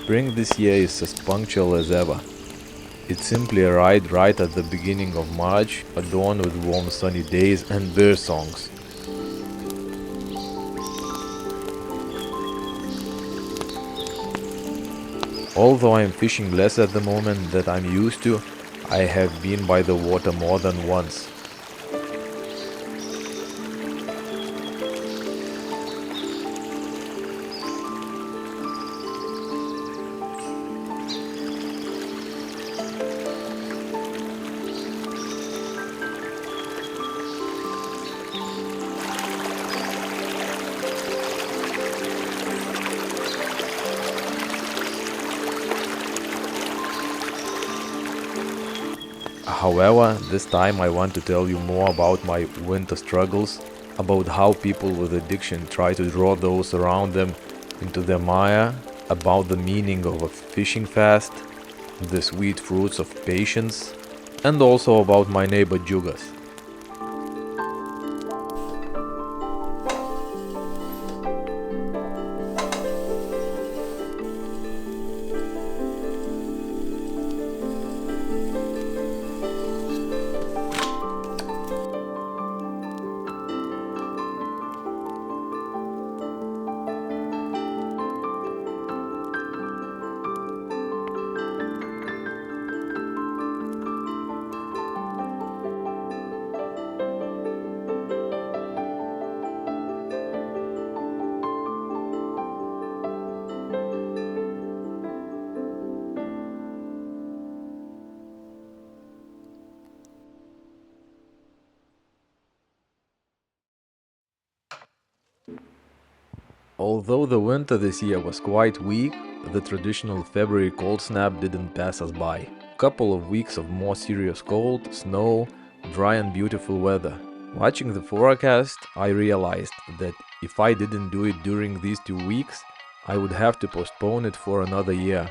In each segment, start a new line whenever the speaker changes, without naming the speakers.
Spring this year is as punctual as ever. It's simply arrived right at the beginning of March, adorned with warm sunny days and bird songs. Although I'm fishing less at the moment than I'm used to, I have been by the water more than once. However, this time I want to tell you more about my winter struggles, about how people with addiction try to draw those around them into their mire, about the meaning of a fishing fast, the sweet fruits of patience, and also about my neighbor Džiugas. Although the winter this year was quite weak, the traditional February cold snap didn't pass us by. Couple of weeks of more serious cold, snow, dry and beautiful weather. Watching the forecast, I realized that if I didn't do it during these 2 weeks, I would have to postpone it for another year.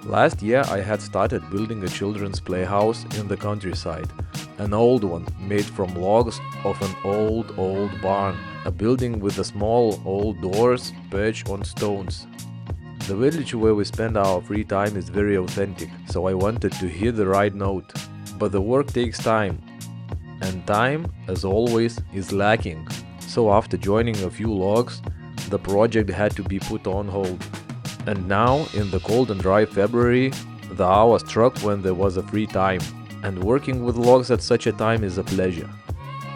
Last year I had started building a children's playhouse in the countryside, an old one made from logs of an old barn, a building with a small old doors perched on stones. The village where we spend our free time is very authentic, so I wanted to hit the right note. But the work takes time, and time, as always, is lacking. So after joining a few logs, the project had to be put on hold. And now, in the cold and dry February, the hour struck when there was a free time, and working with logs at such a time is a pleasure.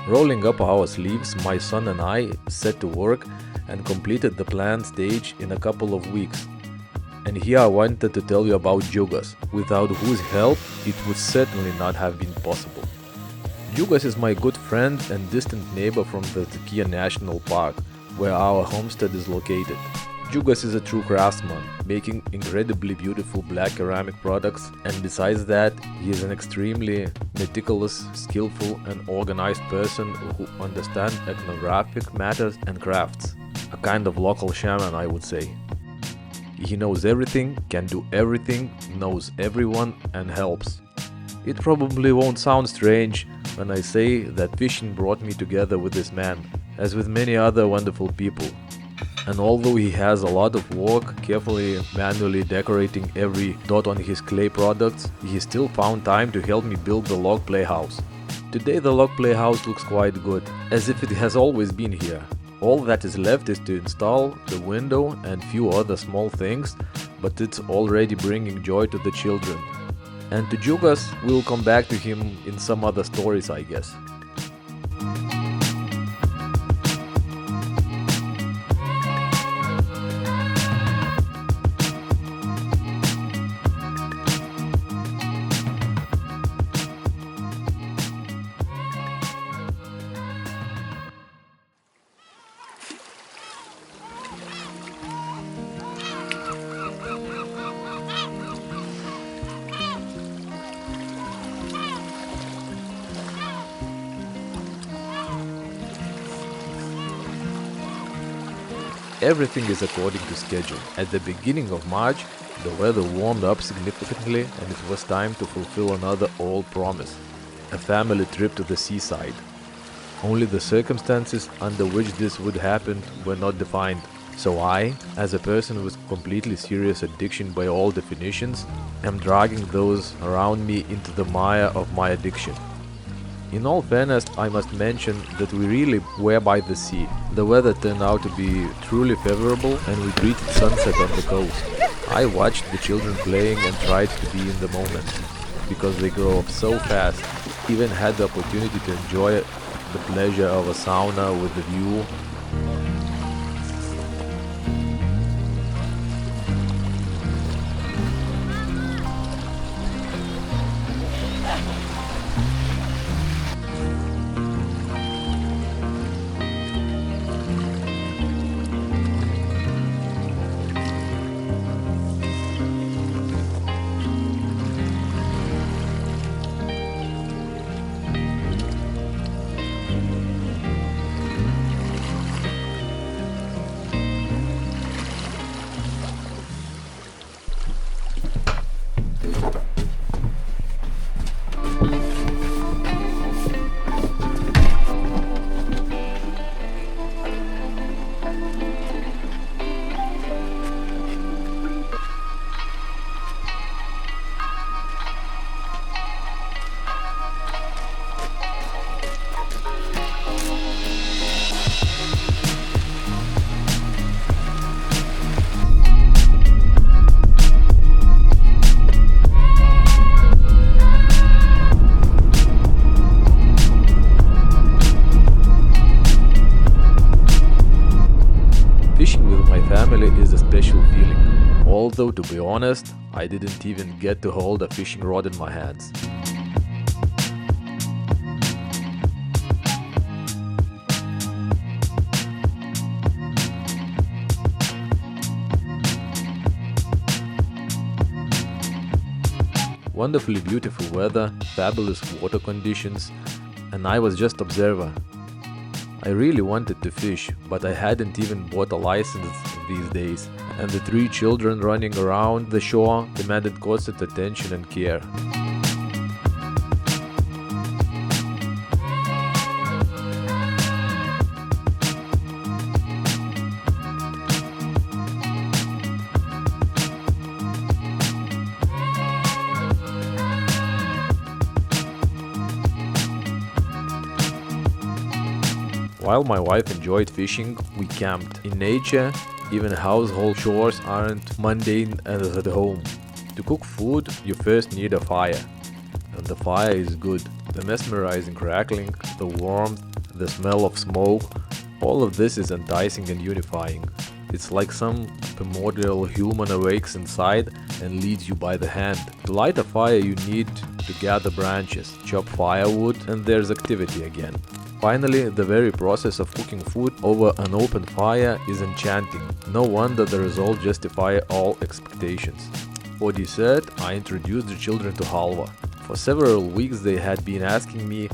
Rolling up our sleeves, my son and I set to work and completed the planned stage in a couple of weeks. And here I wanted to tell you about Džiugas, without whose help it would certainly not have been possible. Džiugas is my good friend and distant neighbor from the Dzukija National Park, where our homestead is located. Džiugas is a true craftsman, making incredibly beautiful black ceramic products, and besides that, he is an extremely meticulous, skillful and organized person who understands ethnographic matters and crafts. A kind of local shaman, I would say. He knows everything, can do everything, knows everyone and helps. It probably won't sound strange when I say that fishing brought me together with this man, as with many other wonderful people. And although he has a lot of work carefully manually decorating every dot on his clay products, he still found time to help me build the log playhouse. Today the log playhouse looks quite good, as if it has always been here. All that is left is to install the window and few other small things, but it's already bringing joy to the children. And to Džiugas, we'll come back to him in some other stories, I guess. Everything is according to schedule. At the beginning of March, The weather warmed up significantly and it was time to fulfill another old promise, a family trip to the seaside. Only the circumstances under which this would happen were not defined. So I, as a person with completely serious addiction by all definitions, am dragging those around me into the mire of my addiction. In all fairness, I must mention that we really were by the sea. The weather turned out to be truly favorable and we greeted sunset on the coast. I watched the children playing and tried to be in the moment, because they grow up so fast. Even had the opportunity to enjoy the pleasure of a sauna with the view. Fishing with my family is a special feeling, although to be honest, I didn't even get to hold a fishing rod in my hands. Wonderfully beautiful weather, fabulous water conditions, and I was just observer. I really wanted to fish, but I hadn't even bought a license these days, and the 3 children running around the shore demanded constant attention and care. While my wife enjoyed fishing, we camped. In nature, even household chores aren't mundane as at home. To cook food, you first need a fire. And the fire is good. The mesmerizing crackling, the warmth, the smell of smoke, all of this is enticing and unifying. It's like some primordial human awakes inside and leads you by the hand. To light a fire you need to gather branches, chop firewood, and there's activity again. Finally, the very process of cooking food over an open fire is enchanting. No wonder the result justifies all expectations. For dessert, I introduced the children to halva. For several weeks they had been asking me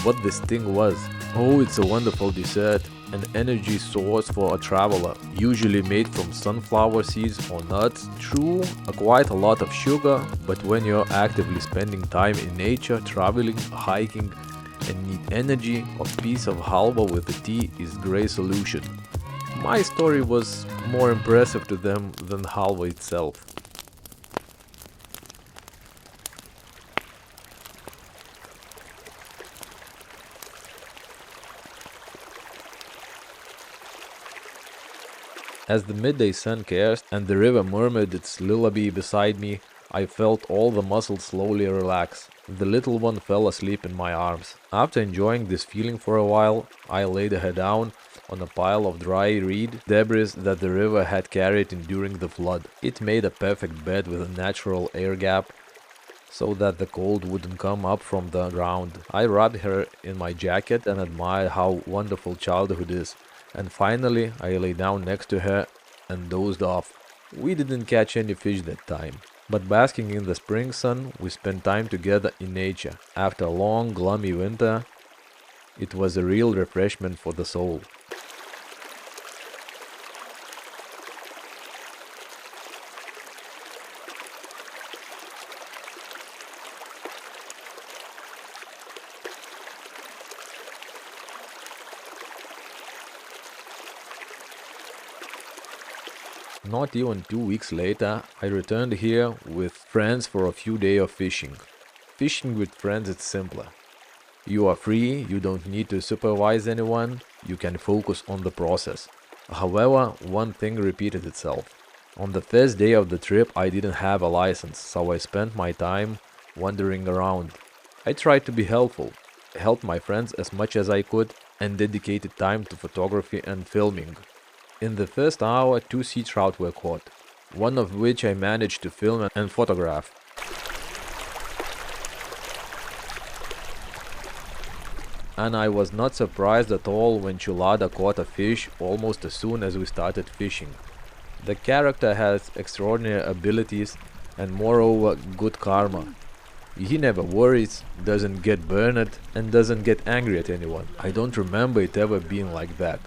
what this thing was. Oh, it's a wonderful dessert, an energy source for a traveler, usually made from sunflower seeds or nuts. True, quite a lot of sugar, but when you're actively spending time in nature, traveling, hiking, and need energy, a piece of halva with the tea is great solution. My story was more impressive to them than halva itself. As the midday sun cast and the river murmured its lullaby beside me, I felt all the muscles slowly relax. The little one fell asleep in my arms. After enjoying this feeling for a while, I laid her down on a pile of dry reed debris that the river had carried in during the flood. It made a perfect bed with a natural air gap, so that the cold wouldn't come up from the ground. I rubbed her in my jacket and admired how wonderful childhood is. And finally, I lay down next to her and dozed off. We didn't catch any fish that time. But basking in the spring sun, we spent time together in nature. After a long, gloomy winter, it was a real refreshment for the soul. Not even 2 weeks later, I returned here with friends for a few days of fishing. Fishing with friends is simpler. You are free, you don't need to supervise anyone, you can focus on the process. However, one thing repeated itself. On the first day of the trip, I didn't have a license, so I spent my time wandering around. I tried to be helpful, helped my friends as much as I could, and dedicated time to photography and filming. In the first hour, 2 sea trout were caught, one of which I managed to film and photograph. And I was not surprised at all when Chulada caught a fish almost as soon as we started fishing. The character has extraordinary abilities and moreover good karma. He never worries, doesn't get burned, and doesn't get angry at anyone. I don't remember it ever being like that.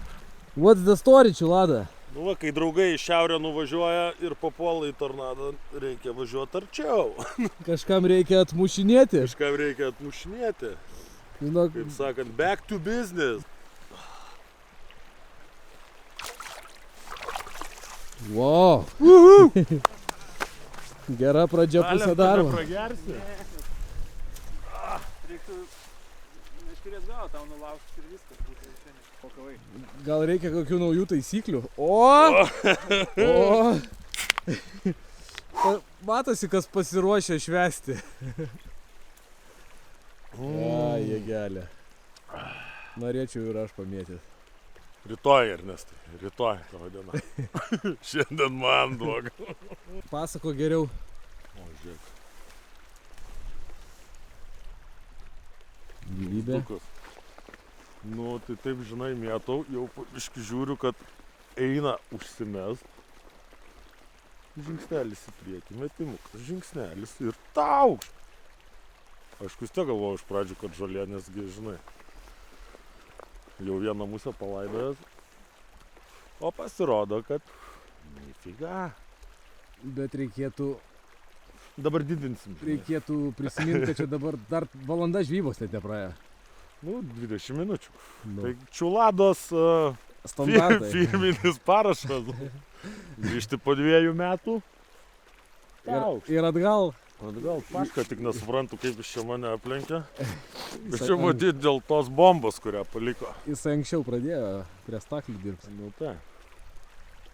What's the story, Chulada?
Nu, va, kai draugai į šiaurę nuvažiuoja ir papuola į tornadą, reikia važiuoti arčiau.
Kažkam reikia atmušinėti.
Kažkam reikia atmušinėti.
Žinok,
Kaip sakant, back to business.
wow. Gera pradžia pusė darbo.
Pragersi?
Reiktų meškerės galą tau nulaukti ir viskas būtų šiandien pakavai.
Gal reikia kokių naujų taisyklių? O! Matosi, kas pasiruošė švęsti. Jėgelė. Norėčiau ir aš pamėtyti.
Rytoj, Ernestai, rytoj tavo diena. Šiandien man bloga.
Pasako geriau.
O, žiūrėk.
Gyvybė.
Nu, tai taip, žinai, mėtau, jau iški žiūriu, kad eina užsimest. Žingsnelis į priekį, metimukas, žingsnelis ir taukšt. Aišku, vis tiek galvoju iš pradžių, kad žolė, nesgi, žinai, jau vieną musę palaidojęs, o pasirodo, kad nifiga.
Bet reikėtų
Dabar didinsim.
Reikėtų prisiminti, kad čia dabar dar valanda žvybos net nepraėjo.
Nu, 20 minučių.
Nu,
Tai Čulados
standartai.
firminis parašas. Grįžti po 2 metų.
Ir atgal.
Atgal pašką, tik nesuprantu, kaip jis čia mane aplenkė. Bet čia matyt dėl tos bombos, kurią paliko.
Jis anksčiau pradėjo prie staklių dirbti.
Nu taip.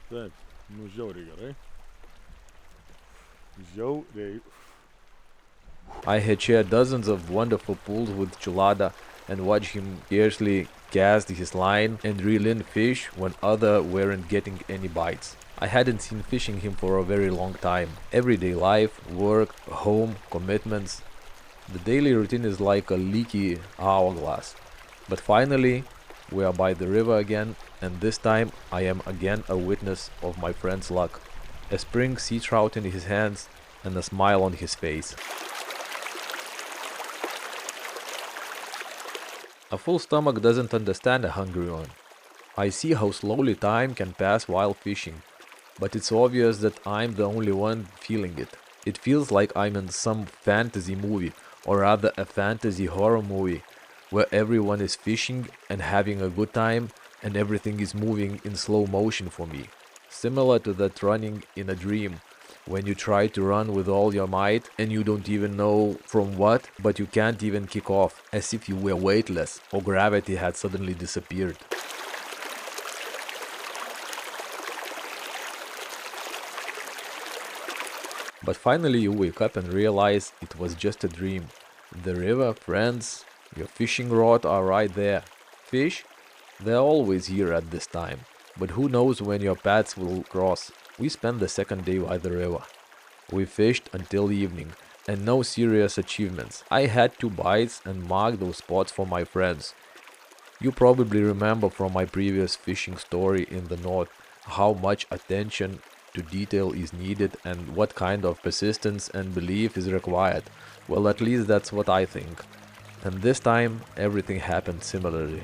Taip. Nu žiauriai gerai. Žiauriai.
I had shared dozens of wonderful pools with Chulada and watched him fiercely cast his line and reel in fish when others weren't getting any bites. I hadn't seen fishing him for a very long time. Everyday life, work, home, commitments. The daily routine is like a leaky hourglass. But finally, we are by the river again, and this time I am again a witness of my friend's luck. A spring sea trout in his hands and a smile on his face. A full stomach doesn't understand a hungry one. I see how slowly time can pass while fishing, but it's obvious that I'm the only one feeling it. It feels like I'm in some fantasy movie, or rather a fantasy horror movie, where everyone is fishing and having a good time and everything is moving in slow motion for me. Similar to that running in a dream, when you try to run with all your might and you don't even know from what, but you can't even kick off, as if you were weightless or gravity had suddenly disappeared. But finally you wake up and realize it was just a dream. The river, friends, your fishing rod are right there. Fish? They're always here at this time. But who knows when your paths will cross. We spent the second day by the river. We fished until evening, and no serious achievements. I had 2 bites and marked those spots for my friends. You probably remember from my previous fishing story in the north how much attention to detail is needed and what kind of persistence and belief is required. Well, at least that's what I think. And this time everything happened similarly.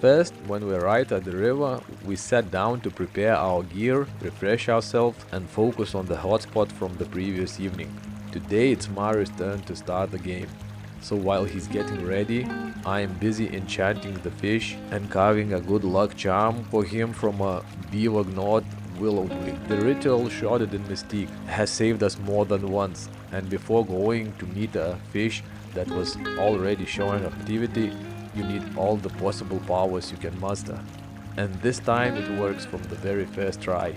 First, when we arrived at the river, we sat down to prepare our gear, refresh ourselves and focus on the hotspot from the previous evening. Today it's Mari's turn to start the game. So while he's getting ready, I am busy enchanting the fish and carving a good luck charm for him from a beaver-gnawed willow twig. The ritual shrouded in mystique has saved us more than once, and before going to meet a fish that was already showing activity, you need all the possible powers you can muster. And this time it works from the very first try.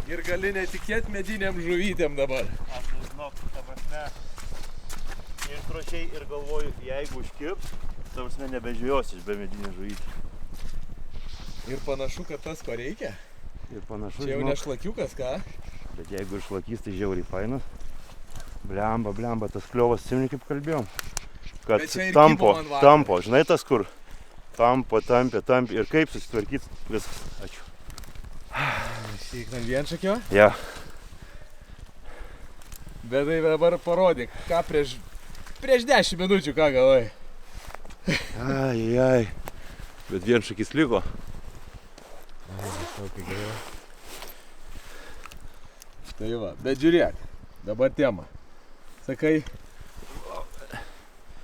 Ir gali netikėt mediniam žuvytėm dabar.
Aš žinok, ta prasme, išdrošiai ir galvoju, jeigu užkirps, ta prasme nebežvėjos iš be medinės žuvytės.
Ir panašu, kad tas ko reikia.
Ir panašu,
Čia jau
žinok,
nešlakiukas, ką?
bet jeigu išlakys, tai žiauriai fainas. Blemba, tas kliovas, simni kaip kalbėjom. Kad
Bet čia ir
tampo,
kybo man vakar.
tampo, žinai tas kur? Tampė ir kaip susitvarkyt, viskas. Ačiū.
Šeik ant vienšakio.
Ja.
Bet tai dabar parodyk, ką prieš 10 minučių, ką galvoji.
Ai. Bet vienšakis liko.
Tai va, bet žiūrėk, dabar tema. Sakai,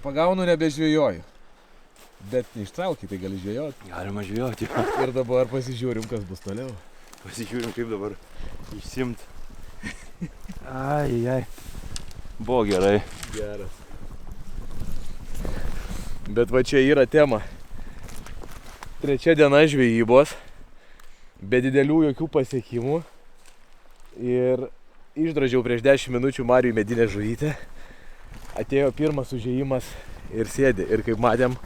pagaunu nebežvėjoju. Bet neištrauki, tai gali žvėjoti.
Galima žvėjoti.
Ir dabar pasižiūrim, kas bus toliau.
Pasižiūrim, kaip dabar išsimt. Ai. Buvo gerai.
Geras. Bet va čia yra tema. 3 diena žvejybos. Be didelių jokių pasiekimų. Ir išdrožiau prieš 10 minučių Mariui medinę žuvytę. Atėjo pirmas užėjimas ir sėdė. Ir kaip matėm,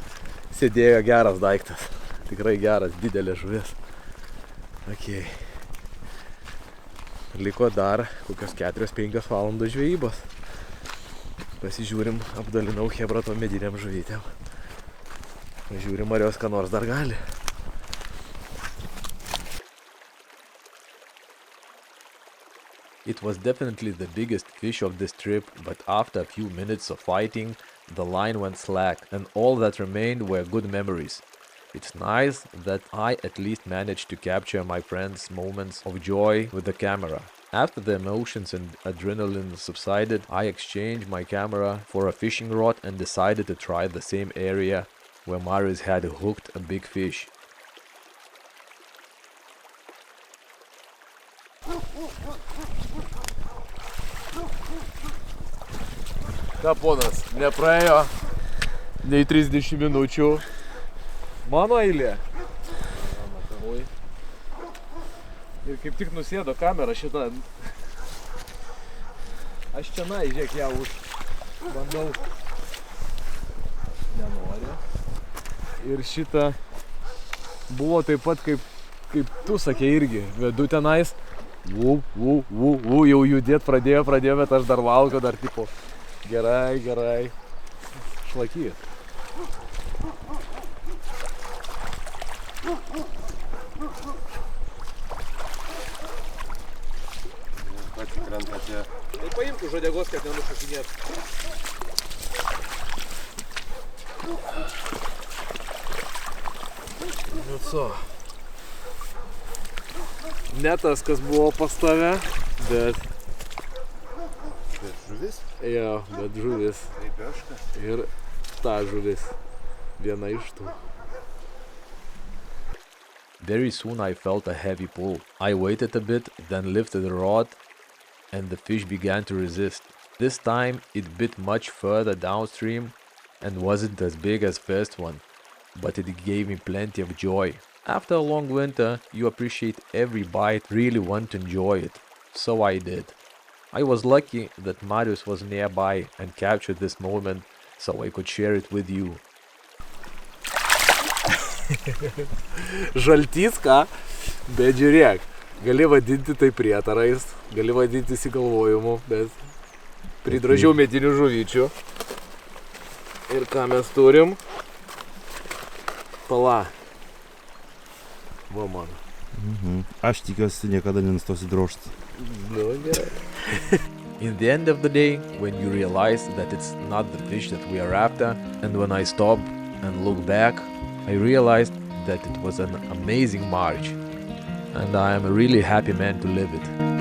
sėdėjo geras daiktas. Tikrai geras, didelė žuvis. Okay. Liko dar kokios 4-5 valandos žvejybos. Pasižiūrim, apdalinau chebrą to mediniam žuvytėm. Žiūrim, ar jos ką nors dar gali.
It was definitely the biggest fish of this trip, but after a few minutes of fighting, the line went slack, and all that remained were good memories. It's nice that I at least managed to capture my friends' moments of joy with the camera. After the emotions and adrenaline subsided, I exchanged my camera for a fishing rod and decided to try the same area where Marius had hooked a big fish.
Na, ponas, nepraėjo nei 30 minučių. Mano eilė. Oi. Ir kaip tik nusėdo kamera šitą. Aš čia, žiūrėk, ją bandau. Nenoriu. Ir šitą buvo taip pat, kaip tu sakė irgi. Vedu tenais. Jau judėt pradėjo, bet aš dar valgo, dar tipo. Gerai. Šlakyt.
Pasikrenta čia.
Tai paimk už uodegos, kad nenušokinėt. Nu co. Ne tas, kas buvo pas tave, bet...
Bet žuvis?
Jo, bet žuvis.
Tai beška.
Ir ta žuvis. Viena iš tų.
Very soon I felt a heavy pull. I waited a bit, then lifted the rod, and the fish began to resist. This time it bit much further downstream and wasn't as big as first one, but it gave me plenty of joy. After a long winter, you appreciate every bite, really want to enjoy it. So I did. I was lucky that Marius was nearby and captured this moment so I could share it with you.
Žaltys, ką? Bet žiūrėk, gali vadinti tai prietarais, gali vadinti įsigalvojimu, bet pridražiau medinių žuvyčių. Ir ką mes turim? Pala. Va man.
Aš tikiuosi niekada nenustosi drožti.
Nu, gerai.
In the end of the day, when you realize that it's not the fish that we are after, and when I stop and look back, I realized that it was an amazing march, and I am a really happy man to live it.